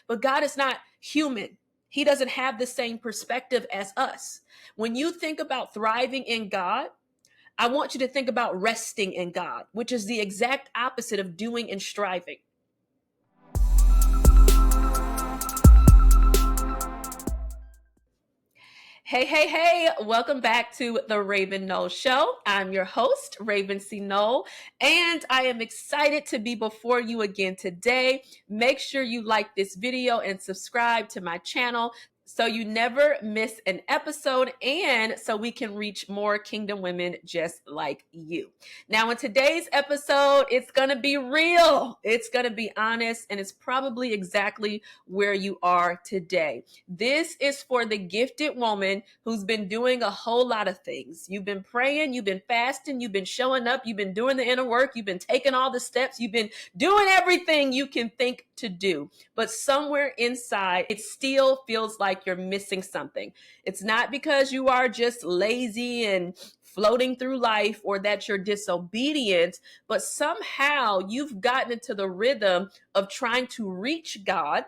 But God is not human. He doesn't have the same perspective as us. When you think about thriving in God, I want you to think about resting in God, which is the exact opposite of doing and striving. Hey, hey, hey, welcome back to the Raven Nole Show. I'm your host, Raven C. Nole, and I am excited to be before you again today. Make sure you like this video and subscribe to my channel so you never miss an episode and so we can reach more kingdom women just like you. Now, in today's episode, it's going to be real. It's going to be honest, and it's probably exactly where you are today. This is for the gifted woman who's been doing a whole lot of things. You've been praying, you've been fasting, you've been showing up, you've been doing the inner work, you've been taking all the steps, you've been doing everything you can think to do. But somewhere inside, it still feels like you're missing something. It's not because you are just lazy and floating through life or that you're disobedient, but somehow you've gotten into the rhythm of trying to reach God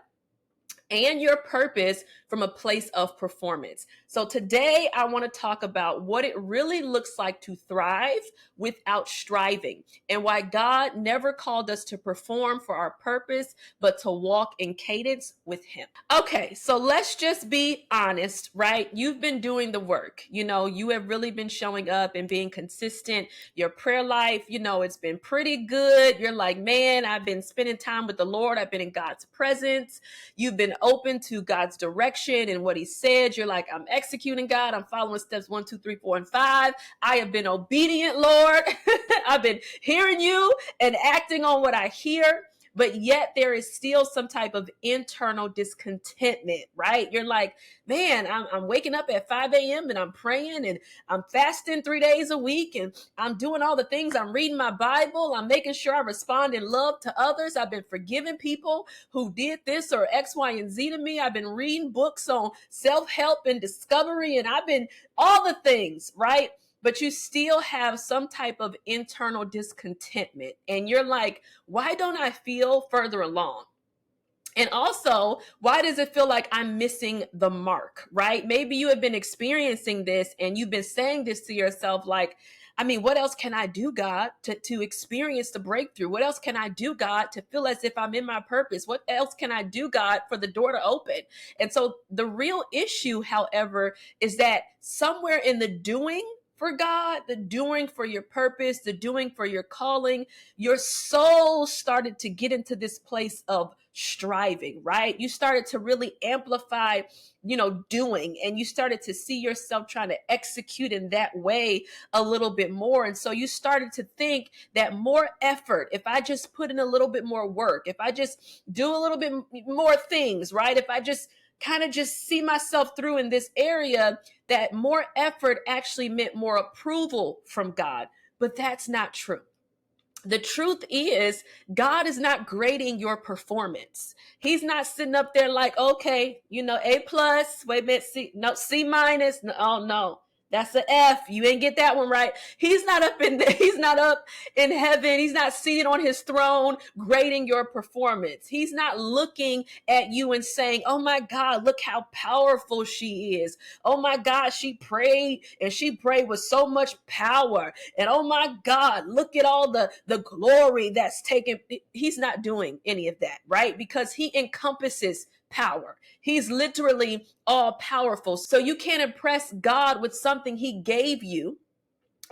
and your purpose from a place of performance. So today I want to talk about what it really looks like to thrive without striving and why God never called us to perform for our purpose, but to walk in cadence with Him. Okay, so let's just be honest, right? You've been doing the work. You have really been showing up and being consistent. Your prayer life, it's been pretty good. You're like, man, I've been spending time with the Lord. I've been in God's presence. You've been open to God's direction and what He said. You're like, I'm executing God. I'm following steps 1, 2, 3, 4, and 5. I have been obedient, Lord. I've been hearing you and acting on what I hear. But yet there is still some type of internal discontentment, right? You're like, man, I'm waking up at 5 a.m. and I'm praying and I'm fasting 3 days a week and I'm doing all the things. I'm reading my Bible. I'm making sure I respond in love to others. I've been forgiving people who did this or X, Y, and Z to me. I've been reading books on self-help and discovery, and I've been all the things, right? But you still have some type of internal discontentment. And you're like, why don't I feel further along? And also, why does it feel like I'm missing the mark, right? Maybe you have been experiencing this and you've been saying this to yourself like, what else can I do, God, to experience the breakthrough? What else can I do, God, to feel as if I'm in my purpose? What else can I do, God, for the door to open? And so the real issue, however, is that somewhere in the doing for God, the doing for your purpose, the doing for your calling, your soul started to get into this place of striving, right? You started to really amplify, doing, and you started to see yourself trying to execute in that way a little bit more. And so you started to think that more effort, if I just put in a little bit more work, if I just do a little bit more things, right? If I just kind of just see myself through in this area, that more effort actually meant more approval from God. But that's not true. The truth is, God is not grading your performance. He's not sitting up there like, okay, A plus, wait a minute, C minus. No, oh no. That's an F. You ain't get that one right. He's not up in there. He's not up in heaven. He's not seated on his throne grading your performance. He's not looking at you and saying, oh my God, look how powerful she is. Oh my God, she prayed and she prayed with so much power. And oh my God, look at all the glory that's taken. He's not doing any of that, right? Because he encompasses power. He's literally all powerful. So you can't impress God with something He gave you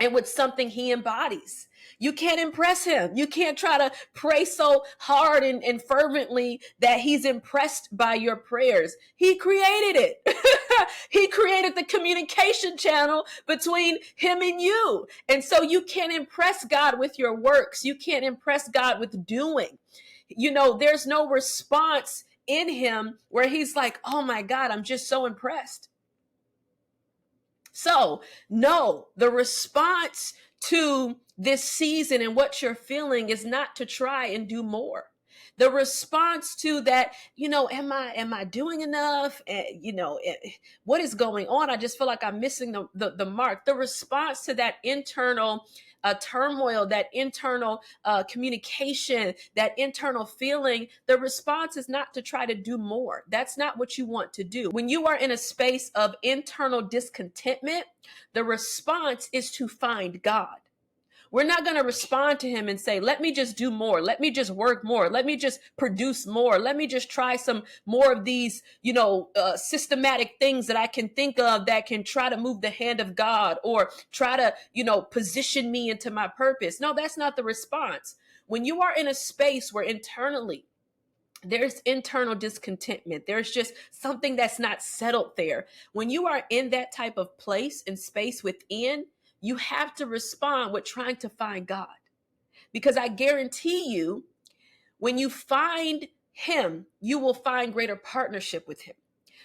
and with something He embodies. You can't impress Him. You can't try to pray so hard and fervently that He's impressed by your prayers. He created it. He created the communication channel between Him and you. And so you can't impress God with your works. You can't impress God with doing. There's no response in Him where He's like, oh my God, I'm just so impressed. So no, the response to this season and what you're feeling is not to try and do more. The response to that, am I doing enough? What is going on? I just feel like I'm missing the mark. The response to that internal turmoil, that internal communication, that internal feeling, the response is not to try to do more. That's not what you want to do. When you are in a space of internal discontentment, the response is to find God. We're not going to respond to him and say, let me just do more. Let me just work more. Let me just produce more. Let me just try some more of these, systematic things that I can think of that can try to move the hand of God or try to, position me into my purpose. No, that's not the response. When you are in a space where internally there's internal discontentment, there's just something that's not settled there. When you are in that type of place and space within, you have to respond with trying to find God. Because I guarantee you, when you find him, you will find greater partnership with him.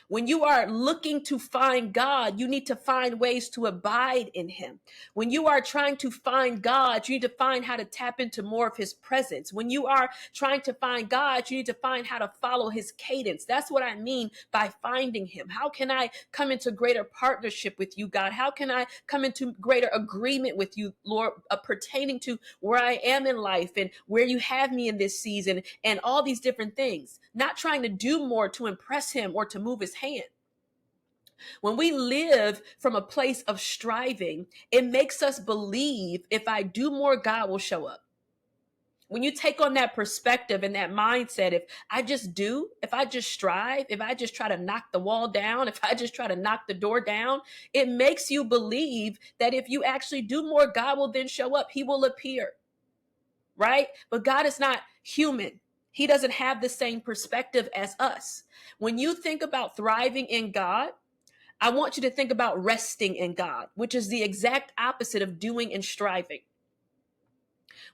When you are looking to find God, you need to find ways to abide in him. When you are trying to find God, you need to find how to tap into more of his presence. When you are trying to find God, you need to find how to follow his cadence. That's what I mean by finding him. How can I come into greater partnership with you, God? How can I come into greater agreement with you, Lord, pertaining to where I am in life and where you have me in this season and all these different things? Not trying to do more to impress him or to move his hand. When we live from a place of striving, it makes us believe if I do more, God will show up. When you take on that perspective and that mindset, if I just strive, if I just try to knock the wall down, if I just try to knock the door down, it makes you believe that if you actually do more, God will then show up. He will appear, right? But God is not human. He doesn't have the same perspective as us. When you think about thriving in God, I want you to think about resting in God, which is the exact opposite of doing and striving.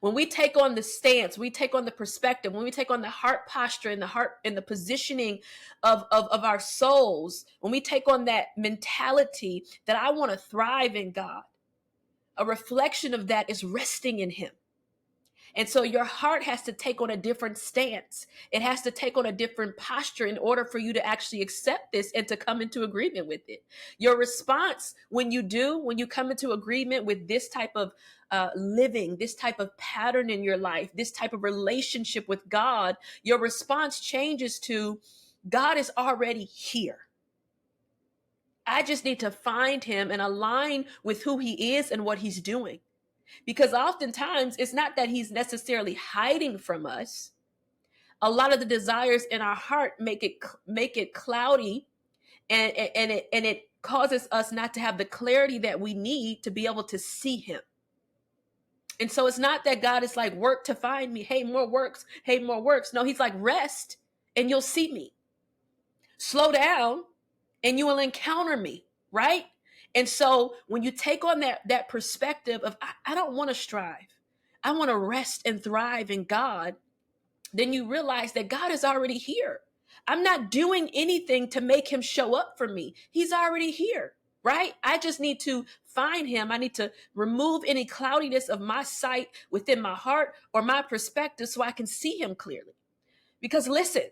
When we take on the stance, we take on the perspective, when we take on the heart posture and the heart and the positioning of our souls, when we take on that mentality that I want to thrive in God, a reflection of that is resting in him. And so your heart has to take on a different stance. It has to take on a different posture in order for you to actually accept this and to come into agreement with it. Your response when you come into agreement with this type of living, this type of pattern in your life, this type of relationship with God, your response changes to God is already here. I just need to find him and align with who he is and what he's doing. Because oftentimes it's not that he's necessarily hiding from us. A lot of the desires in our heart make it cloudy, and it causes us not to have the clarity that we need to be able to see him. And so it's not that God is like, work to find me. Hey, more works. Hey, more works. No, he's like, rest and you'll see me. Slow down and you will encounter me, right? And so when you take on that perspective of, I don't want to strive, I want to rest and thrive in God, then you realize that God is already here. I'm not doing anything to make him show up for me. He's already here, right? I just need to find him. I need to remove any cloudiness of my sight within my heart or my perspective so I can see him clearly. Because listen,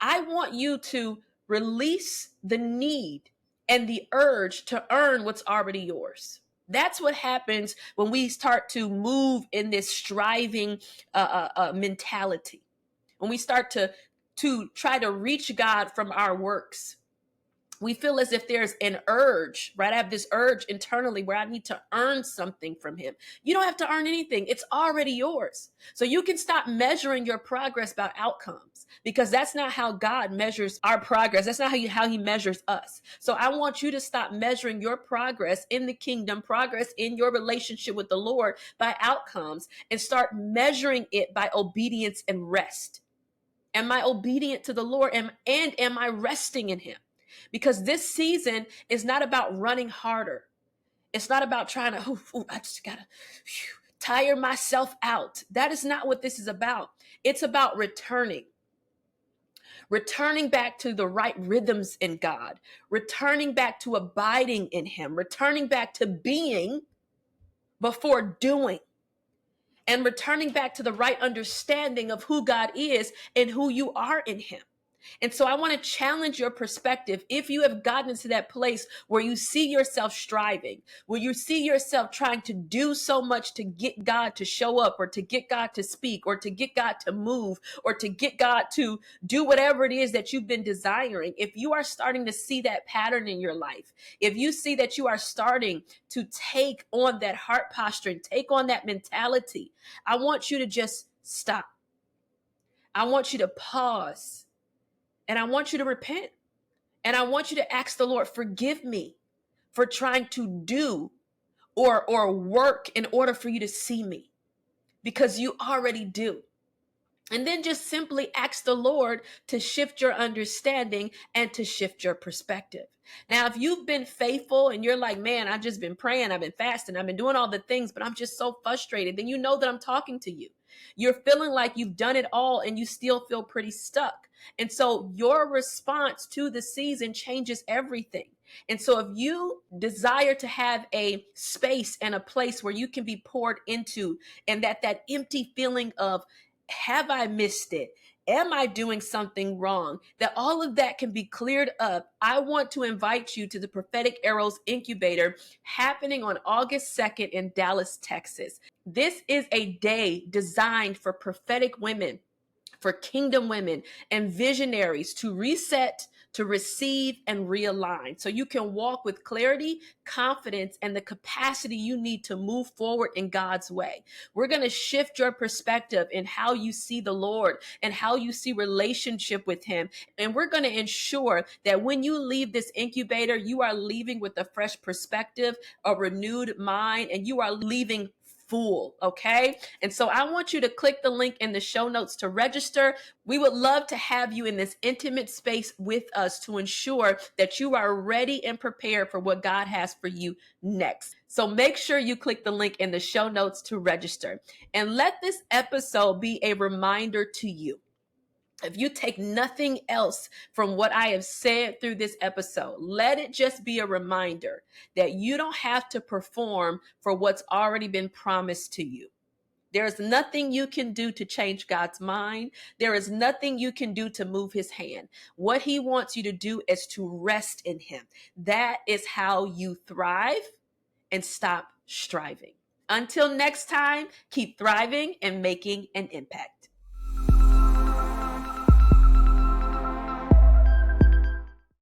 I want you to release the need and the urge to earn what's already yours. That's what happens when we start to move in this striving mentality. When we start to try to reach God from our works. We feel as if there's an urge, right? I have this urge internally where I need to earn something from him. You don't have to earn anything. It's already yours. So you can stop measuring your progress by outcomes, because that's not how God measures our progress. That's not how he measures us. So I want you to stop measuring your progress in the kingdom, progress in your relationship with the Lord by outcomes, and start measuring it by obedience and rest. Am I obedient to the Lord? And am I resting in him? Because this season is not about running harder. It's not about trying to, I just gotta tire myself out. That is not what this is about. It's about returning back to the right rhythms in God, returning back to abiding in him, returning back to being before doing. and returning back to the right understanding of who God is and who you are in Him. And so I want to challenge your perspective. If you have gotten into that place where you see yourself striving, where you see yourself trying to do so much to get God to show up, or to get God to speak, or to get God to move, or to get God to do whatever it is that you've been desiring, if you are starting to see that pattern in your life, if you see that you are starting to take on that heart posture and take on that mentality, I want you to just stop. I want you to pause. And I want you to repent. And I want you to ask the Lord, forgive me for trying to do or work in order for you to see me, because you already do. And then just simply ask the Lord to shift your understanding and to shift your perspective. Now, if you've been faithful and you're like, man, I've just been praying, I've been fasting, I've been doing all the things, but I'm just so frustrated, then you know that I'm talking to you. You're feeling like you've done it all and you still feel pretty stuck. And so your response to the season changes everything. And so if you desire to have a space and a place where you can be poured into, and that empty feeling of, have I missed it? Am I doing something wrong? That all of that can be cleared up. I want to invite you to the Prophetic Arrows Incubator happening on August 2nd in Dallas, Texas. This is a day designed for prophetic women, for kingdom women and visionaries to reset, to receive, and realign so you can walk with clarity, confidence, and the capacity you need to move forward in God's way. We're going to shift your perspective in how you see the Lord and how you see relationship with Him. And we're going to ensure that when you leave this incubator, you are leaving with a fresh perspective, a renewed mind, and you are leaving full, okay? And so I want you to click the link in the show notes to register. We would love to have you in this intimate space with us to ensure that you are ready and prepared for what God has for you next. So make sure you click the link in the show notes to register. And let this episode be a reminder to you. If you take nothing else from what I have said through this episode, let it just be a reminder that you don't have to perform for what's already been promised to you. There is nothing you can do to change God's mind. There is nothing you can do to move His hand. What He wants you to do is to rest in Him. That is how you thrive and stop striving. Until next time, keep thriving and making an impact.